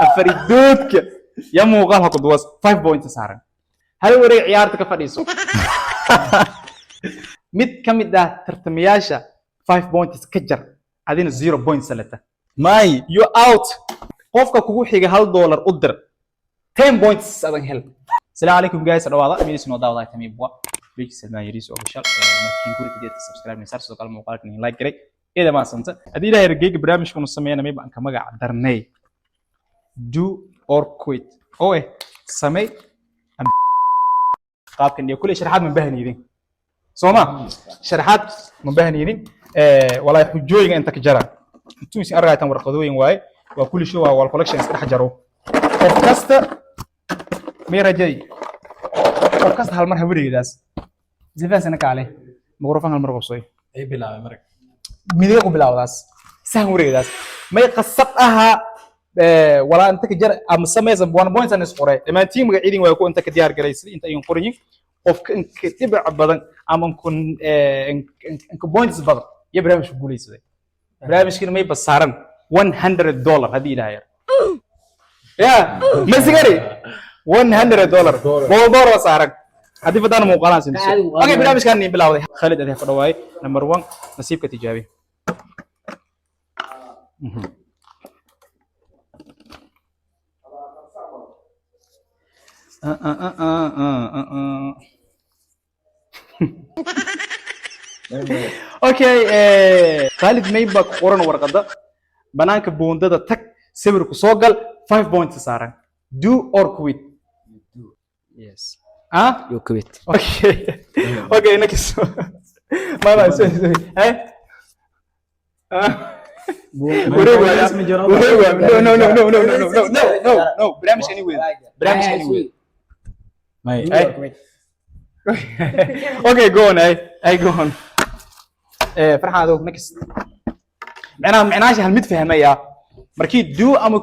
الفريدوتك يا موقعها قدوس 5 بوينتس سارن هل وري عيارتك فديسو mid ka mid ah tartamayaasha 5 points ka jar adina 0 points salata may you out qofka kugu xiga $1 u dir 10 points adan hel assalamu alaykum guys dhawaada meesha noo daawada tamiibwa please salmaan yariis official markiin guri kadeed subscribe ni sarso kala muuqaalka ni like garay ida ma santa hadii ilaahay ragayga barnaamijka uu sameeyana mayba aan ka magac darnay do or quit oo samee qaabkan iyo kulli sharaxaad ma baahnidin سوما شرحات مباهنين والله حجويين انت كجرا انتو سي ارغاي تن ورقدوين واي وكل شيء waa wal collection iska xajaro podcast meerajay podcast hal mar habriidaas zifan sana kaale mikrofon hal mar qosay ay bilaabay marag midiga ku bilaawdaas sahan wareedaas may qasab aha wala inta kajara am sameeysan 1 point an isqoray ama team magaciidin way ku inta ka diyaar gareysay inta ay qorin of كتبع بدن أما إنك بوينتس بدن يا برامج بوليس ده برامج كنا ما يبصارن $100 هذه لا يا مسكري $100 $1 بصارن هذه بدن مقارنة سنسو أوكي برامج كان نبلا وده خالد ده فدواي نمبر 1 نصيب كتجابي اوكي خالد ميبا قرن ورقده بنانك بوندده تك سبرك سو قال 5 بوينتس سارن do or quit Yes. You quit. Okay. Okay, next. ما سوري هاي no برامج anyway اوكي جو اون اي جو اون فرحان هذوك نكست معناها هل مد فهميا markii do ama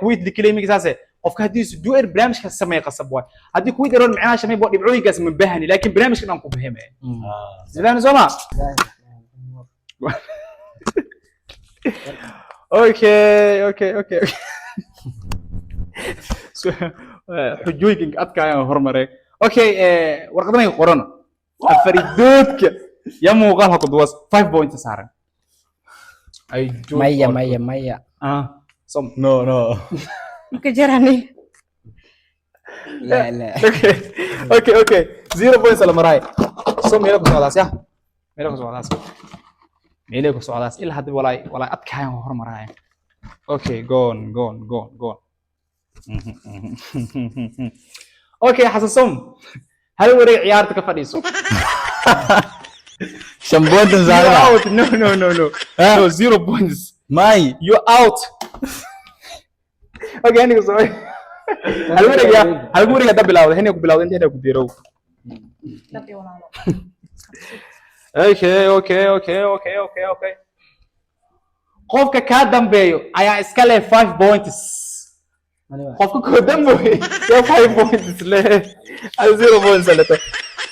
quit dikaleemig saase qofka hadii do barnaamij ka sameey qasab way hadii quit iron micnaha shamay boo dhibcooyinkaas ma baahani laakiin barnaamijkan aan ku fahmay sidaan soo ma okay so xujooyinka adkaayaan hormaray okay warqadan qoran afaridoodka ya muuqaalka qodwas 5 points saaran ay maya some no كجراني لا okay 0 points la maray so meelo ku socdaas ya meelo ku socdaas ilaa hadii walaa adkaayaan hormaray okay go on okay حسنسم هل وري عيارتك فديسو شامبون زارا out no 0 points ماي you out okay اني سوري هل وري هذا بلاو هنا ku bilaawday inta ku diirow okay qofka ka dambeeyo ayaa iska leh 5 points qofka ku dambeeyo ya 5 points leh 0 points leh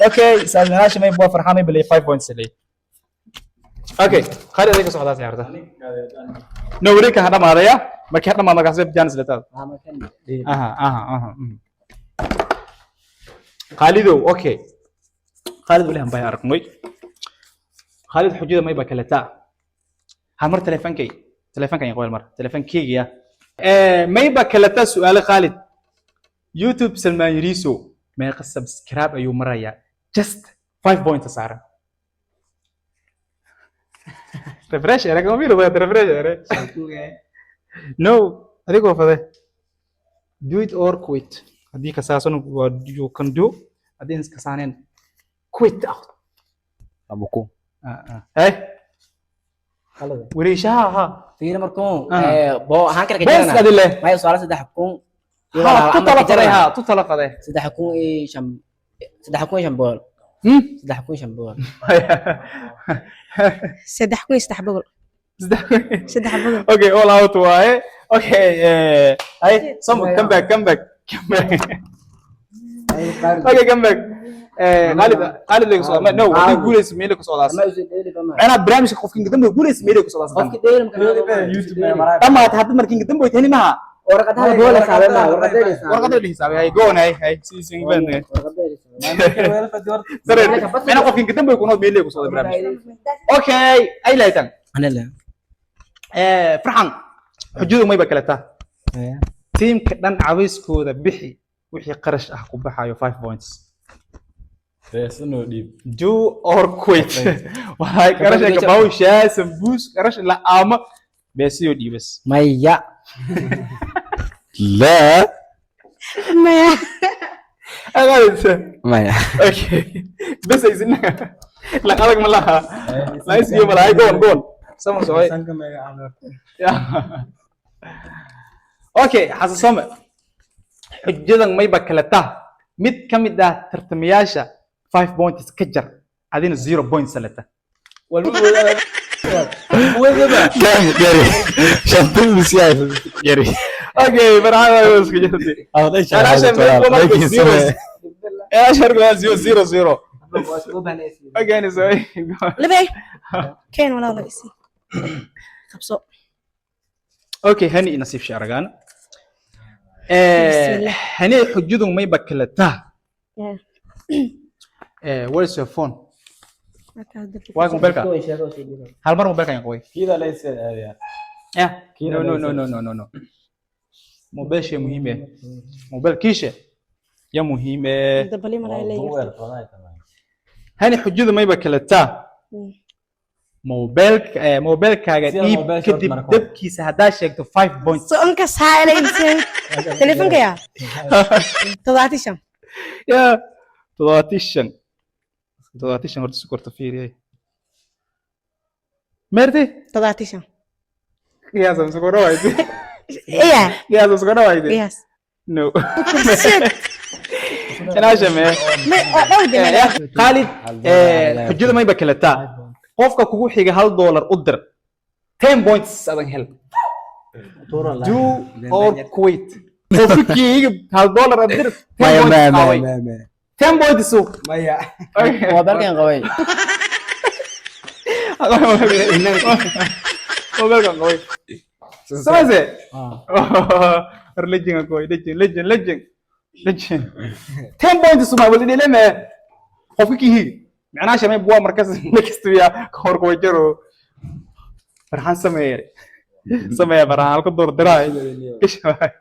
okay saadnaash may boo farxamay bilay 5 points leh okay khari adiga socdaas ciyaarta no warika hada maadaya markii hada maadaya kasab jaanis leeyahay Khalido okay Khalid wali hanbay aragnoy Khalid xujada may ba kala taa hamar telefonkan qoyl mar telefonkeyga may ba kala taa su'aal Khalid YouTube Salman Yariso may subscribe ayuu maraya just 5 points saaran refresh era como miro refresh era no adigo fade do it or quit hadii ka saasan you can do hadii iska saaneen quit out abuku hey وريشها fiir markuu boo ahaan kala بس هذه اللي may su'aal 3 kun تطلقه 3 kun iyo 5 bool 3 kun 5 bool سدح كويس تحبول اوكي all out واي اوكي هاي some come back اوكي come back خالد لك سؤال نو قوليس ميلك سؤال انا برامج خوفكين قدام قوليس ميلك سؤال qofki dheer يوتيوب تما تحط مركين قدام بو تاني ما ورقة هذا بولا سابنا ورقة اللي حسابي هاي جون هاي سيسين بند سرير أنا قفين قدام بيكونوا بيلي وصل برامج أوكي أي لا يتم أنا لا فرحان حجوده ما يبكلتها تيم كدن عويس كودا بحي وحي قرش أحكو بحايو 5 points do or quit وهاي قرش كباو شاي سمبوس قرش لا أما بيسيو دي بس مايا لا ما أغالي مايا اوكي بس يزنا لا قالك ملاها لا يسيو ملاها جون سمع سوي اوكي حسسوم حجدان ما يبكلتا mid kamid ah tartamayaasha 5 points ka jar adina 0 points salata كم جري شنطة بسياف جري اوكي برهان بس كجرتي انا عشان يا شرق 0 اوكي انا سوي لبي كين ولا ولا يسي خبصو اوكي هني نصيب شارغان هني حجدو ما يبكلتا where's your phone واقف موبايلك هل مره موبايلك يا قوي كذا ليس يا نو موبايل شيء مهم موبايل كيشه يا مهم دبلي مرة لي هني حجدو ما يبكلتا موبايلكaaga dhiib kadib dabkiisa hadaa sheegto 5 points سؤالك سهل إنسان تليفونك يا تضعتيشم يا 35 horta si korta fiiriyay meerti تضعتيشم qiyaasam si koro waydi إيه qiyaasam si koro waydi يس no ana shame ما أودي ما Khalid xujada may bakalataa qofka kugu xiga $1 u dir 10 points adan hel do or quit qofkiiga $1 adir 10 points 10 points suuq مايا وبركان قوي mobilkan qoy samase religion qoy legend 10 points ma wali dilema qofkiiga macnaa shamay bua markas next ya hor ko jiro farxan sameeyay farxan halka door diray kishay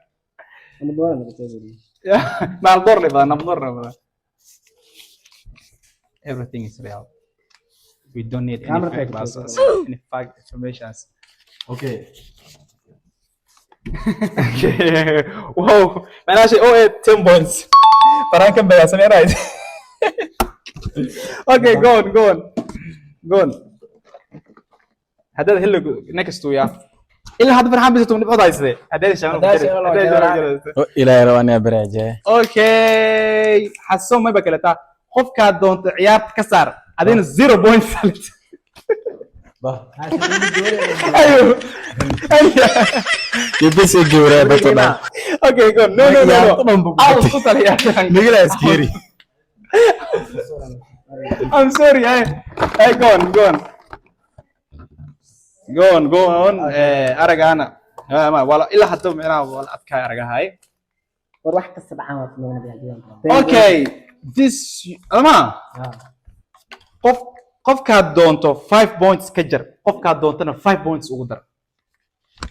أنا بولا مرتين ما الدور لي بقى نمر everything is real we don't need any fake buzzers any fake informations اوكي wow معنا شيء oh 10 points فرحان كم بقى سمي رايد okay go on هذا هلا next to ya إلا هذا فرحان بس تمني بقضاء يصير هذا شغله إلى رواني برجع اوكي حسون ما بكلتا قفكا دونت عيارت كسر ادين 0 بوينت سالت ايوه يبس يجورا بتونا اوكي جو نو او توتال يا نيجي اسكيري I'm sorry hey go on aragana ما ولا الا حتى معنا ولا ادكا aragahay وروح كسب عامات من البلاد okay this ama qofka doonto 5 points ka jar qofka doontana 5 points ugu dar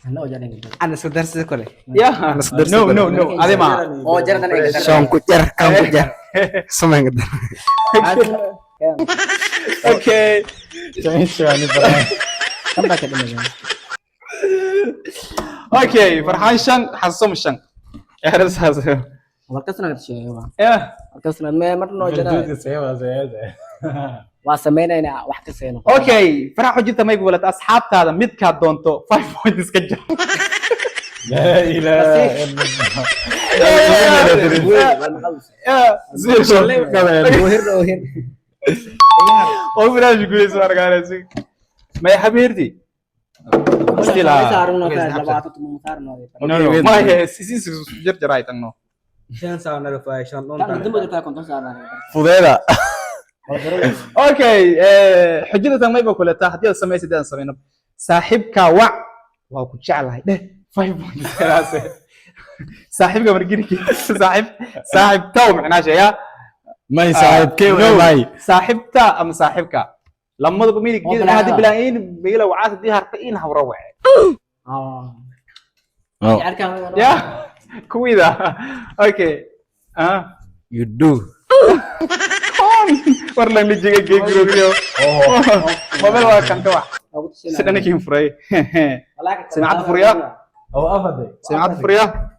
أنا أوجعني انا سدرت كله yeah no ade ma أو جرى أنا شون كجر كم كجر سمعك ده okay كم باكت إنه okay فرحان شن حسوم شن احرز هذا مركزنا قد شيء yeah مركزنا ما مرنا جرى واسمينا هنا واحد كسينه okay فرح حجتها ما يقولت اصحابتها mid ka doonto 5 points ka jar لا اله الا وهر oo bilaash guuleys markaasi ma xabiirti no ma he sisi jar jaray tagno شان ساونا رفاي شان دون كان دم جرى كنت صار فضيلة okay xujada ma iba kula tahdiyada sameeyay sidaan sameeyno saaxibka waa ku jeclahay 5 points kalaase صاحبك مرجينك صاحب تو معناه شيء may saaxiibkey no. may صاحبتا ام صاحبك لما تقول مين جيد بلا. هذه بلاين بيلا وعاد دي هرتين هوروع اه oh يعرف يا كويدا اوكي you do ورنا اللي جيجا جيجا ما بلا كان توا سدنا كيم فري سمعت فريا او افضل سمعت فريا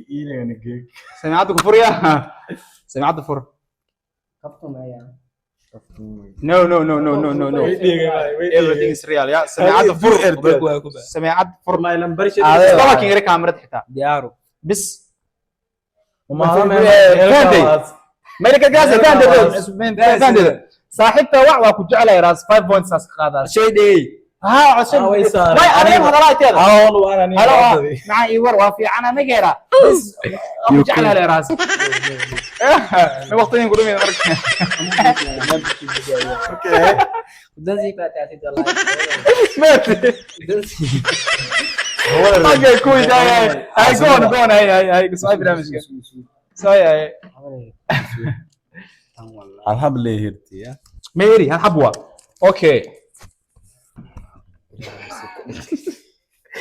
إيه نجيك سمعت فريا سمعت فر no no no no no no no everything is real يا سمعت فر سمعت فر ما لمبرش طبعا كينغري كاميرا حتى ديارو بس وما مالك جاهز كان صاحبته وعوا كجعله راس 5 بوينتس قادا شيء دي ها عشان ما انا هذا رايت هذا والله انا هلا مع ايور وفي انا ما غيره بس كجعله له راس وقتين يقولوا لي اوكي دنسي فاتي والله مات اوكي كوي جاي هاي جون هاي سؤال برنامج سؤال الحب ليه هرتي يا ميري هالحبوه اوكي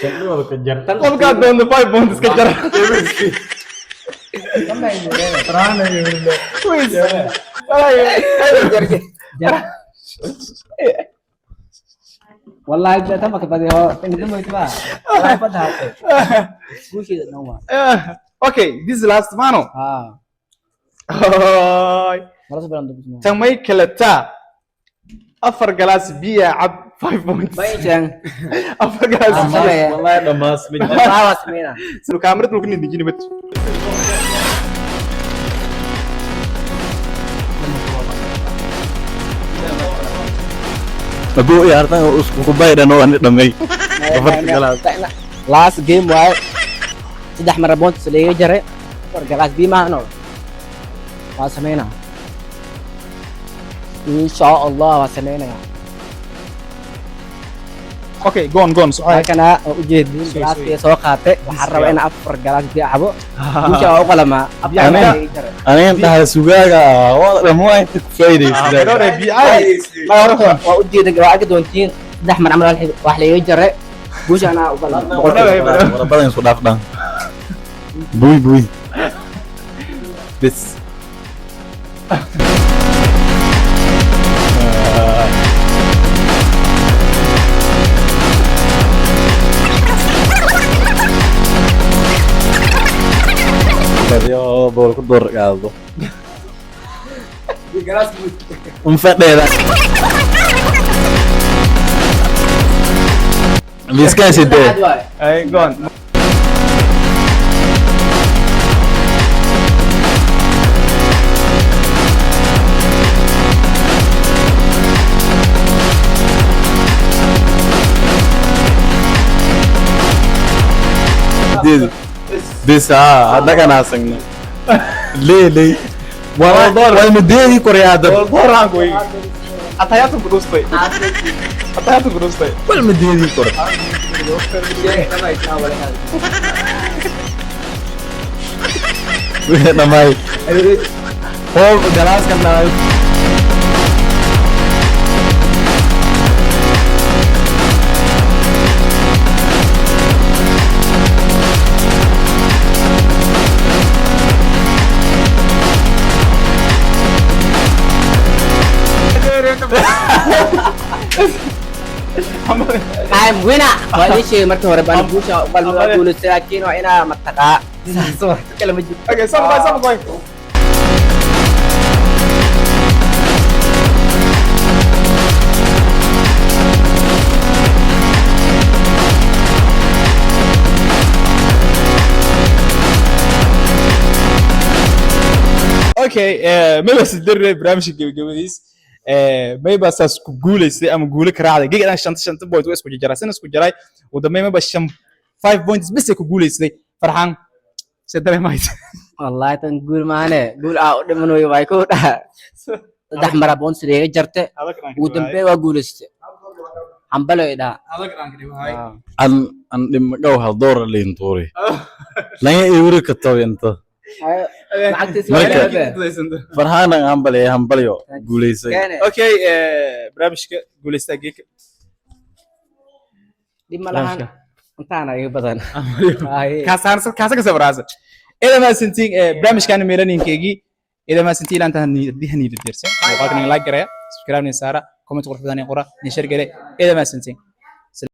شكله بكجر طب قاعد دون 5 بوينتس كجر كويس والله انت تمك بدي هو انت ما تبع والله فتح وش نوما اوكي this last mano خلاص بلان تمي كلتا افر جلاس بيا عب 5 بوينتس باين افر جلاس والله دماس من والله سمينا سلو كاميرا ممكن نديجيني بت abu ya artan usku baydan oo aan dhamay last game waay saddex mar points laga jaray afar galaas bi ma ano waa sameeyna insha Allah waa sameeyna اوكي جون سؤال kana u jeedin galaaskii soo qaatay waxaan rabaa in afar galaas bi cabo insha Allah qalama aniga inta sugaaga waa dhamoo inta ku faa'iideysay بي اي waa u jeedin waa arki doontiin saddex mar amal wax laga jaray guusha ana u qalama badan isku dhaafdhan buy بس yo bol ku dor qaado fadheeda miska sidee اي جون بس هذا كان اسمنا ليه والله مديني كوريا هذا دور عنكوي اتاياتو بروستي اتاياتو بروستي ولا مديني كوريا وين ماي هو جلاس كان I'm winner waa ishii markii hore baan guusha qalma guuleystay laakiin waa inaa mataqaa soo kala ma jirto اوكي سام باي اوكي ما بس الدر برامج جوجوديس ما بس اسكو غوليستي ام غول كراده جيج انا شنت بوينت اسكو جرا سن اسكو جراي ودمي ما بس 5 بوينتس بس اسكو غوليستي فرحان سدري مايت والله tan guul maane guul aa u dhiman way way ku dhaha saddex mar points laga jartay ugu dambeey waa guuleystay hambalo ida adag aan kadiyo hay an dhimagaw hal door liin tuuri laga iwri ka taw inta lacagtiis Marka- farxaan aan hambalyo guuleysay okay barnaamijka guuleysta geeka dhima lahan intaana iga badan kaasa ka sabraasan ida ma santiin barnaamijkan meelaninkeygi ida ma santiin inta hadii dirsan muuqaalkan like garaya subscribe ni saara comment qurux badan qora ni share gare ida ma santiin